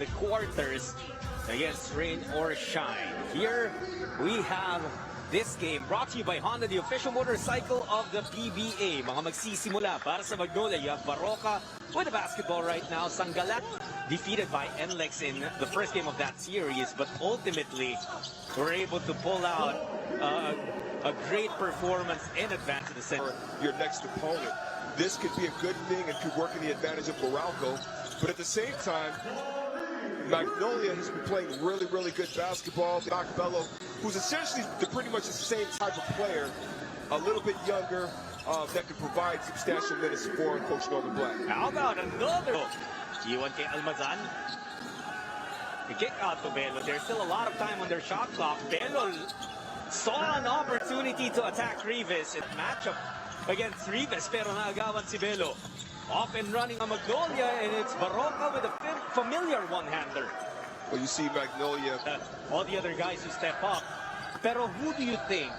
the quarters against rain or shine. Here we have this game brought to you by Honda, the official motorcycle of the PBA. Mga magsisimula para sa Magnolia. You have Baroka with the basketball right now. Sangalan defeated by NLEX in the first game of that series, but ultimately were able to pull out a great performance and advance to the center. Your next opponent. This could be a good thing and could work in the advantage of Meralco, but at the same time, Magnolia has been playing really, really good basketball. Bello, who's essentially pretty much the same type of player, a little bit younger, that can provide substantial minutes for Coach Norman Black. How about another? Iwan kay Almazan. The kick out to Bello. There's still a lot of time on their shot clock. Bello saw an opportunity to attack Rivas in matchup against Rivas, pero naagawan si Bello. Off and running on Magnolia, and it's Baroka with a familiar one-hander. Well, you see Magnolia. All the other guys who step up. Pero who do you think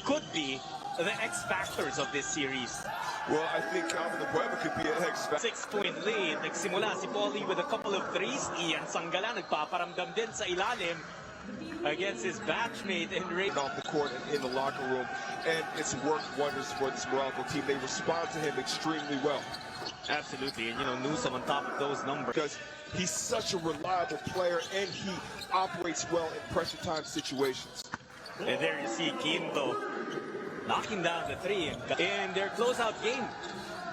could be the X factors of this series? Well, I think Calvin Abueva could be an X factor. 6-point lead. Nagsimula si Paulie with a couple of threes. Ian Sangalan nagpaparamdam din sa ilalim against his batchmate and off the court and in the locker room, and it's worked wonders for this Meralco team. They respond to him extremely well. Absolutely, and Newsom on top of those numbers. Because he's such a reliable player and he operates well in pressure time situations. And there you see Quinto knocking down the three in their closeout game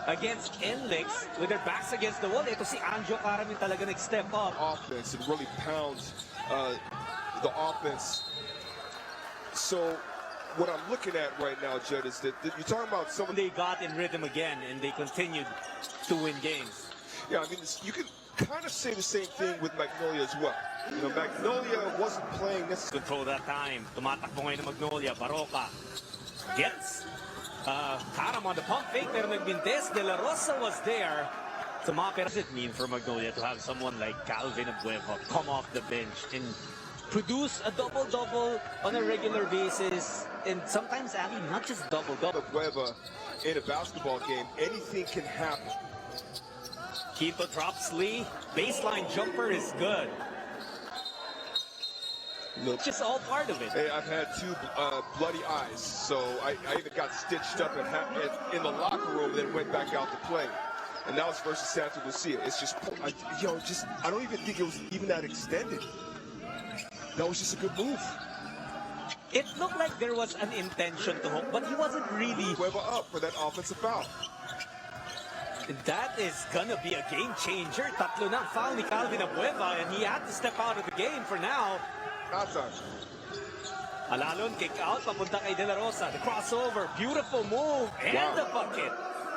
against NLEX with their backs against the wall. Ito si Anjo Caramin talaga nag-step up. Offense, it really pounds the offense. So what I'm looking at right now, Jed, is that you're talking about someone they got in rhythm again and they continued to win games. Yeah, I mean, you can kind of say the same thing with Magnolia as well. Magnolia wasn't playing this. Control that time. Tumatakbo ngayon ng Magnolia. Baroka gets Karam on the pump fake, pero nagbintes. De La Rosa was there. What does it mean for Magnolia to have someone like Calvin Abueva come off the bench and produce a double-double on a regular basis, and sometimes, Ali, not just double-double. Abueva in a basketball game, anything can happen. Quinto drops Lee. Baseline jumper is good. Look, just all part of it. Hey, I've had two bloody eyes, so I even got stitched up in the locker room, then went back out to play. And that was versus Santa Lucia. It's just, I don't even think it was even that extended. That was just a good move. It looked like there was an intention to hook, but he wasn't really. Abueva up for that offensive foul. That is gonna be a game changer. Tatlo na foul ni Calvin Abueva, and he had to step out of the game for now. Alalon kick out, papunta kay De La Rosa. The crossover, beautiful move, and the bucket.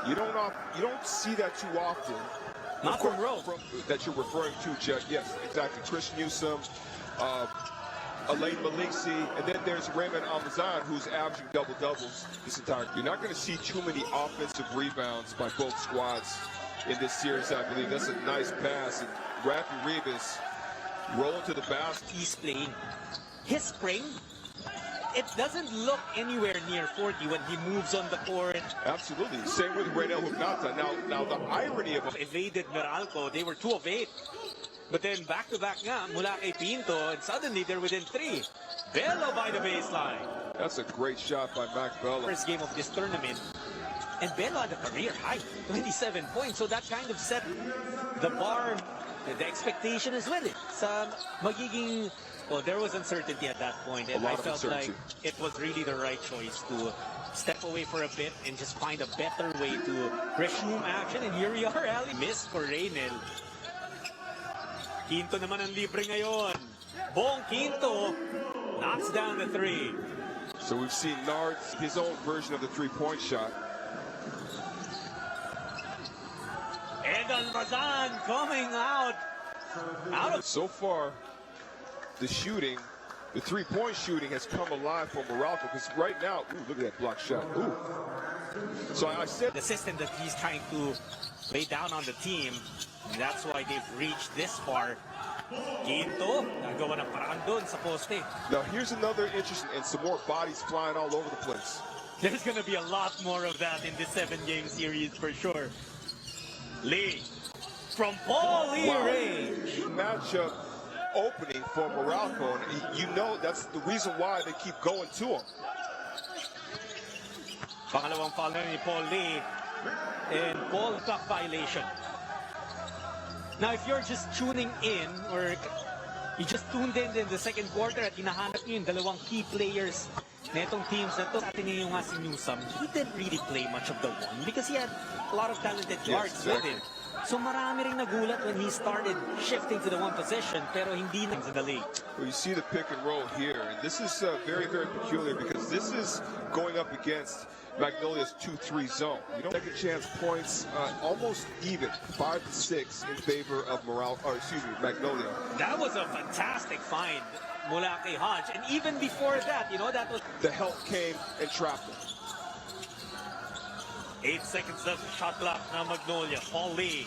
You don't see that too often. Not from Rowe. That you're referring to, Jed. Yes, exactly. Chris Newsom, Elaine Maliksi, and then there's Raymond Almazan, who's averaging double-doubles this entire. You're not going to see too many offensive rebounds by both squads in this series, I believe. That's a nice pass, and Rafi Rivas rolling to the basket. He's playing his spring. It doesn't look anywhere near 40 when he moves on the court. Absolutely. Same with Reynel Hugnata. Now the irony of evaded Meralco, they were 2 of 8. But then back-to-back nga mula kay Pinto, and suddenly they're within 3. Bello by the baseline. That's a great shot by Mac Bello. First game of this tournament. And Bello had a career high, 27 points. So that kind of set the bar, the expectation as well. Sa magiging, well, there was uncertainty at that point. And I felt like it was really the right choice to step away for a bit and just find a better way to resume action. And here we are, Ali. Miss for Reynel. Quinto naman ang libre ngayon. Bong Quinto knocks down the 3. So we've seen Nard, his own version of the three-point shot. And Almazan coming out of. So far, the shooting, the three-point shooting has come alive for Meralco, because right now, ooh, look at that block shot. Ooh. So I said the system that he's trying to lay down on the team. That's why they've reached this far. Quinto, nagawa ng paraan doon sa poste. Now here's another interesting, and some more bodies flying all over the place. There's gonna be a lot more of that in this 7-game series for sure. Lee, from Paulie range. matchup opening for Meralco, and you know that's the reason why they keep going to him. Pangalawang foul na ni Paul Lee and ball clock violation. Now, if you're just tuning in or you just tuned in the second quarter at hinahanap nyo yung dalawang key players na itong teams na to, sa atin yung nga si Newsome, he didn't really play much of the one because he had a lot of talented guards with him. So marami ring nagulat when he started shifting to the one position, pero hindi na in the league. Well, you see the pick and roll here, and this is very, very peculiar because this is going up against Magnolia's 2-3 zone. You don't second chance points, almost even 5 to 6 in favor of Magnolia. That was a fantastic find mula kay Hodge, and even before that, you know, that was the help came and trapped him. 8 seconds left, shot clock na Magnolia. Paul Lee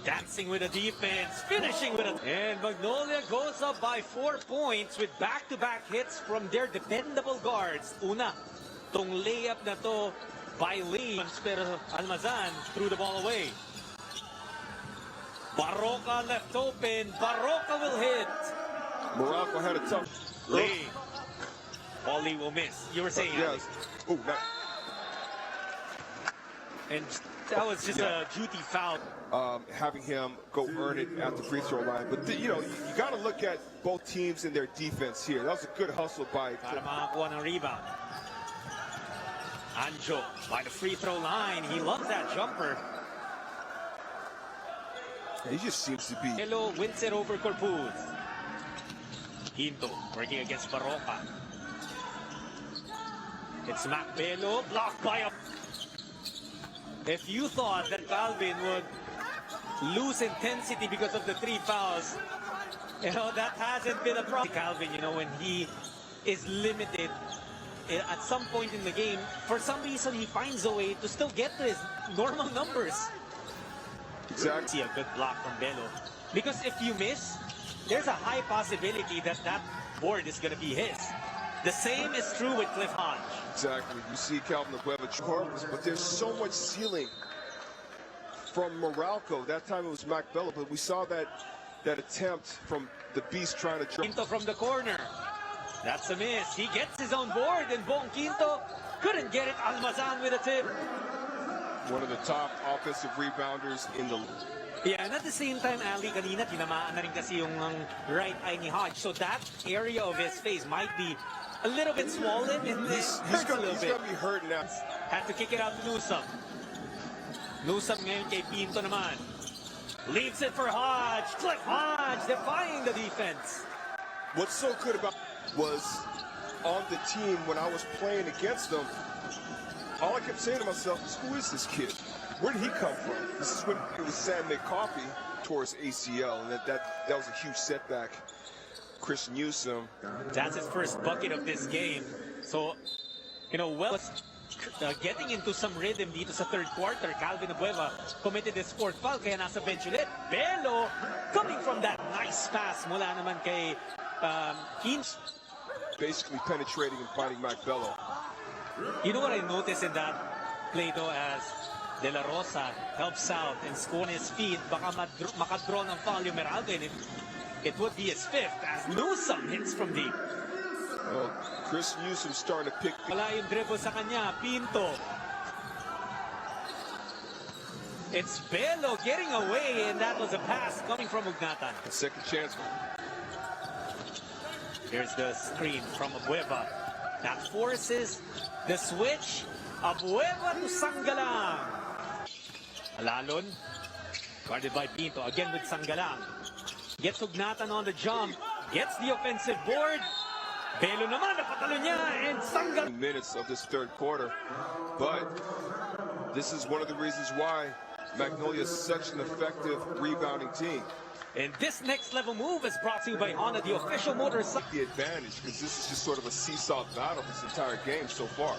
dancing with the defense, finishing with it. And Magnolia goes up by 4 points with back-to-back hits from their dependable guards. Una, tong layup na to by Lee, pero Almazan threw the ball away. Barroca left open. Barroca will hit. Meralco had a tough. Lee. Paul Lee will miss. You were saying, yes. Oh, and that was just a duty foul. Having him go earn it at the free throw line. But, you know, you got to look at both teams and their defense here. That was a good hustle by... Para makakuha ng rebound. Anjo by the free throw line. He loves that jumper. He just seems to be... Hello, wins it over Corpuz. Quinto working against Barroca. It's Macbelo, blocked by a... If you thought that Calvin would lose intensity because of the 3 fouls, you know, that hasn't been a problem. Calvin, you know, when he is limited at some point in the game, for some reason he finds a way to still get to his normal numbers. Exactly. See a good block from Belo. Because if you miss, there's a high possibility that that board is going to be his. The same is true with Cliff Hodge. Exactly. You see Calvin Abueva charges, but there's so much ceiling from Meralco. That time it was Macbella, but we saw that attempt from the Beast trying to jump. Quinto from the corner. That's a miss. He gets his own board, and Bong Quinto couldn't get it. Almazan with a tip. One of the top offensive rebounders in the league. Yeah, and at the same time, Ali, kanina tinamaan na rin kasi yung right eye ni Hodge. So that area of his face might be a little bit swollen, and he's gonna be hurt now. Had to kick it out to Newsome. Newsome ngayon kay Pinto naman. Leaves it for Hodge. Cliff Hodge defying the defense. What's so good about was on the team when I was playing against them, all I kept saying to myself is, who is this kid? Where did he come from? This is when it was Sam McCoffey towards ACL, and that was a huge setback. Chris Newsome. That's his first bucket of this game. So, you know, getting into some rhythm dito sa third quarter. Calvin Abueva committed his 4th foul, kaya nasa bench ulit. Belo coming from that nice pass mula naman kay Keynes. Basically penetrating and finding Macbello. You know what I noticed in that play though, as De La Rosa helps out and score on his feet, baka makadraw ng foul yung Meralco, and it would be his 5th as Newsome hits from deep. Well, Chris Newsome starting to pick. Wala yung dribble sa kanya, Pinto. It's Belo getting away, and that was a pass coming from Ugnatan. A second chance. Here's the screen from Abueva. That forces the switch. Abueva to Sanggalang. Alalon, guarded by Pinto, again with Sanggalang. Gets Ugnatan on the jump, gets the offensive board. Belo naman, napatalo niya, and Sanggalang. Minutes of this third quarter, but this is one of the reasons why Magnolia is such an effective rebounding team. And this next level move is brought to you by Honda, the official motorcycle. The advantage, because this is just sort of a seesaw battle this entire game so far.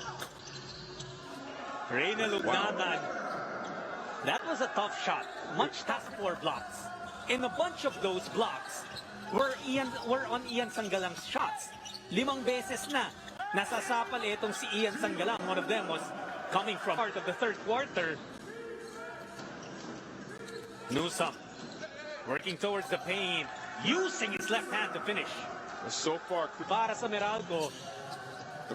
Reynel Ugnatan. That was a tough shot. Much task for blocks. And a bunch of those blocks were on Ian Sanggalang's shots. 5 beses na nasasapal itong si Ian Sanggalang. One of them was coming from part of the third quarter. Newsome Working towards the paint, using his left hand to finish. And so far, Para sa Meralco,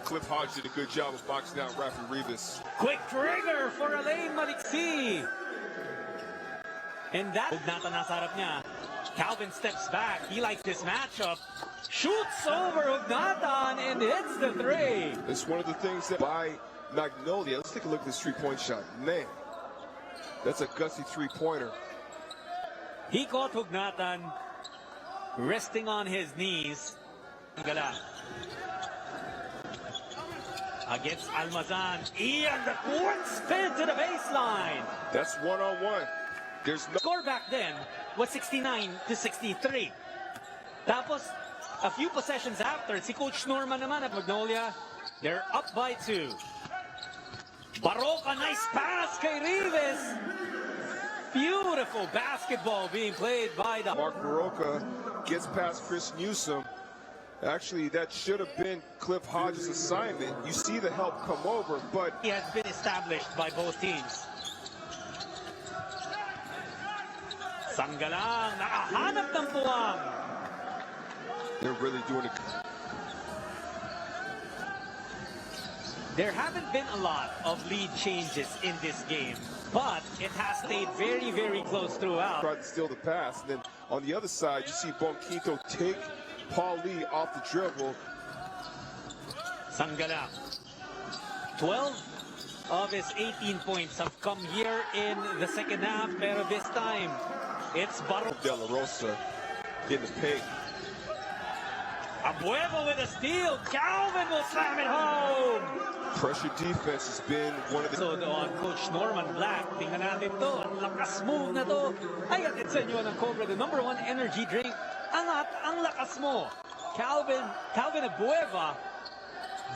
Cliff Hodge did a good job of boxing out Rafi Rivas. quick trigger for Alain Maliksi. And that, Ugnatan nasa harap niya. Calvin steps back. He likes this matchup. Shoots over Ugnatan and hits the three. It's one of the things that by Magnolia. Let's take a look at this three-point shot. Man, that's a gutsy three-pointer. He caught Ugnatan resting on his knees. Gala. Against Almazan. Ian, the court spin to the baseline. That's one-on-one. There's no Score back then was 69-63. Tapos, a few possessions after, si Coach Norman naman at Magnolia, they're up by 2. Baroka, nice pass kay Rivas. Beautiful basketball being played by the... Mark Baroka gets past Chris Newsom. Actually, that should have been Cliff Hodges' assignment. You see the help come over, but He has been established by both teams. Sanggalang, nakahanap ng puwang. they're really doing it. There haven't been a lot of lead changes in this game, but it has stayed very, very close throughout. Tried to steal the pass. And then on the other side, you see Bonquito take Paul Lee off the dribble. Sanggalang. 12 of his 18 points have come here in the second half, pero this time, it's Baroka. De La Rosa in the paint. Abuevo with a steal. Calvin will slam it home. Pressure defense has been one of the... So on Coach Norman Black, tingnan natin to. Ang lakas move na to. Ay, atid sa inyo ng Cobra, the #1 energy drink. Ang lakas mo. Calvin Abueva,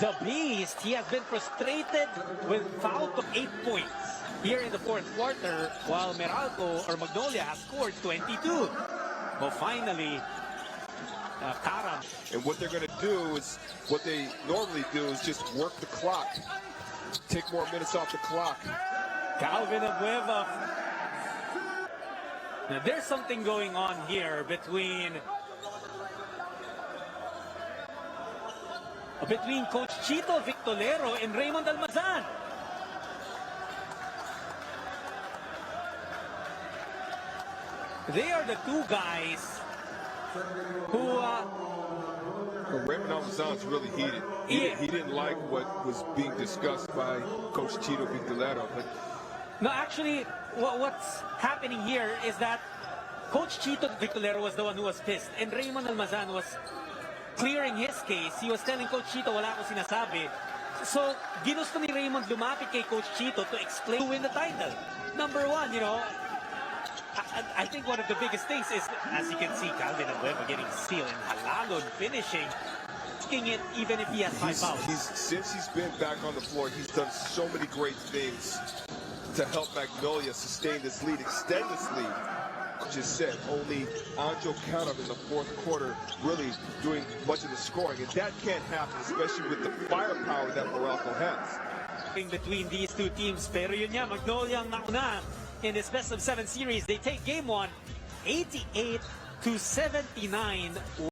the beast. He has been frustrated with foul to 8 points here in the fourth quarter, while Meralco or Magnolia has scored 22. Well, finally, Karam. And what they're going to do is, what they normally do is just work the clock. Take more minutes off the clock. Calvin Abueva. Now, there's something going on here between Coach Chito Victolero and Raymond Almazan. They are the two guys who Raymond Almazan's really heated. He didn't like what was being discussed by Coach Chito Victolero. But no, actually, what's happening here is that Coach Chito Victolero was the one who was pissed, and Raymond Almazan was clearing his case. He was telling Coach Chito, wala ko sinasabi. So, ginusto ni Raymond lumapit kay Coach Chito to explain to win the title. Number one, I think one of the biggest things is, as you can see, Calvin Abueva getting steal and Halalon finishing, asking it even if he has 5 fouls. Since he's been back on the floor, he's done so many great things to help Magnolia sustain this lead, extend this lead. Just said, only Anjo Karam in the fourth quarter really doing much of the scoring, and that can't happen, especially with the firepower that Meralco has. Between these two teams, pero yun nga, Magnolia ang nauna in this best of 7 series. They take game 1, 88-79.